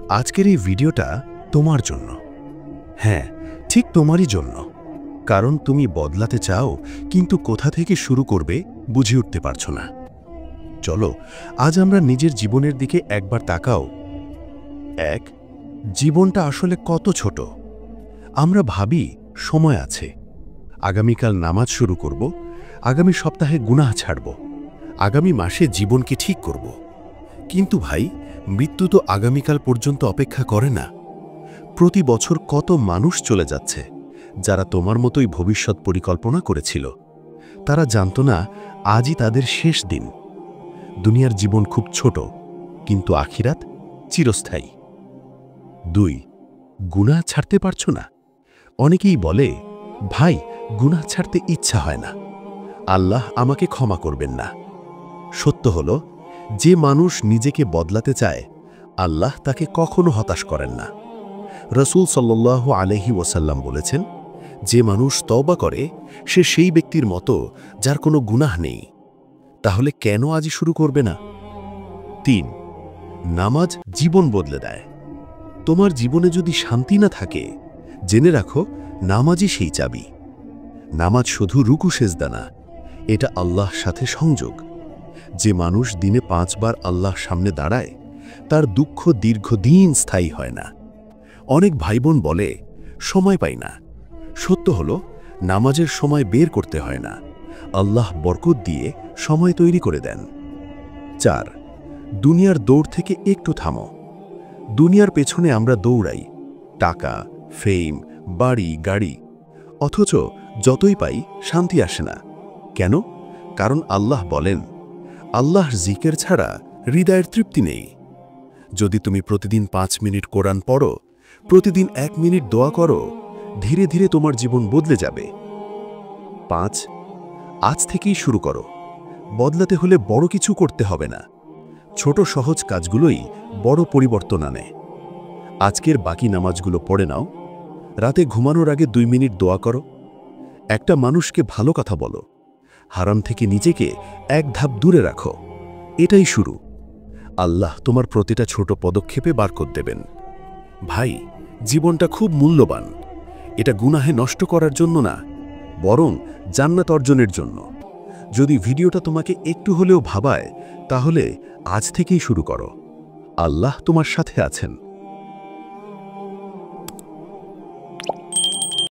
আজকের এই ভিডিওটা তোমার জন্য। হ্যাঁ, ঠিক তোমারই জন্য। কারণ তুমি বদলাতে চাও, কিন্তু কোথা থেকে শুরু করবে বুঝে উঠতে পারছো না। চলো আজ আমরা নিজের জীবনের দিকে একবার তাকাও। এক, জীবনটা আসলে কত ছোট। আমরা ভাবি সময় আছে, আগামীকাল নামাজ শুরু করব, আগামী সপ্তাহে গুনাহ ছাড়ব, আগামী মাসে জীবনকে ঠিক করব। কিন্তু ভাই, মৃত্যু তো আগামীকাল পর্যন্ত অপেক্ষা করে না। প্রতি বছর কত মানুষ চলে যাচ্ছে যারা তোমার মতোই ভবিষ্যৎ পরিকল্পনা করেছিল। তারা জানত না আজই তাদের শেষ দিন। দুনিয়ার জীবন খুব ছোট, কিন্তু আখিরাত চিরস্থায়ী। 2, গুনাহ ছাড়তে পারছো না। অনেকেই বলে, ভাই, গুনাহ ছাড়তে ইচ্ছা হয় না, আল্লাহ আমাকে ক্ষমা করবেন না। সত্য হলো, যে মানুষ নিজেকে বদলাতে চায়, আল্লাহ তাকে কখনো হতাশ করেন না। রাসূল সাল্লাল্লাহু আলাইহি ওয়াসাল্লাম বলেছেন, যে মানুষ তওবা করে সে সেই ব্যক্তির মতো যার কোনো গুনাহ নেই। তাহলে কেন আজই শুরু করবে না? 3, নামাজ জীবন বদলে দেয়। তোমার জীবনে যদি শান্তি না থাকে, জেনে রাখো নামাজই সেই চাবি। নামাজ শুধু রুকু সেজদা না, এটা আল্লাহর সাথে সংযোগ। যে মানুষ দিনে 5 বার আল্লাহর সামনে দাঁড়ায়, তার দুঃখ দীর্ঘদিন স্থায়ী হয় না। অনেক ভাইবোন বলে, সময় পাই না। সত্য হলো, নামাজের সময় বের করতে হয় না, আল্লাহ বরকত দিয়ে সময় তৈরি করে দেন। 4, দুনিয়ার দৌড় থেকে একটু থামো। দুনিয়ার পেছনে আমরা দৌড়াই, টাকা, ফেম, বাড়ি, গাড়ি। অথচ যতই পাই, শান্তি আসে না। কেন? কারণ আল্লাহ বলেন, আল্লাহর জিকির ছাড়া হৃদয়ের তৃপ্তি নেই। যদি তুমি প্রতিদিন 5 মিনিট কোরআন পড়ো, প্রতিদিন 1 মিনিট দোয়া করো, ধীরে ধীরে তোমার জীবন বদলে যাবে। 5, আজ থেকেই শুরু করো। বদলাতে হলে বড় কিছু করতে হবে না, ছোট সহজ কাজগুলোই বড় পরিবর্তন আনে। আজকের বাকি নামাজগুলো পড়ে নাও। রাতে ঘুমানোর আগে 2 মিনিট দোয়া করো। একটা মানুষকে ভালো কথা বলো। হারাম থেকে নিজেকে 1 ধাপ দূরে রাখো। এটাই শুরু। আল্লাহ তোমার প্রতিটা ছোট পদক্ষেপে বারকত দেবেন। ভাই, জীবনটা খুব মূল্যবান। এটা গুনাহে নষ্ট করার জন্য না, বরং জান্নাত অর্জনের জন্য। যদি ভিডিওটা তোমাকে একটু হলেও ভাবায়, তাহলে আজ থেকেই শুরু করো। আল্লাহ তোমার সাথে আছেন।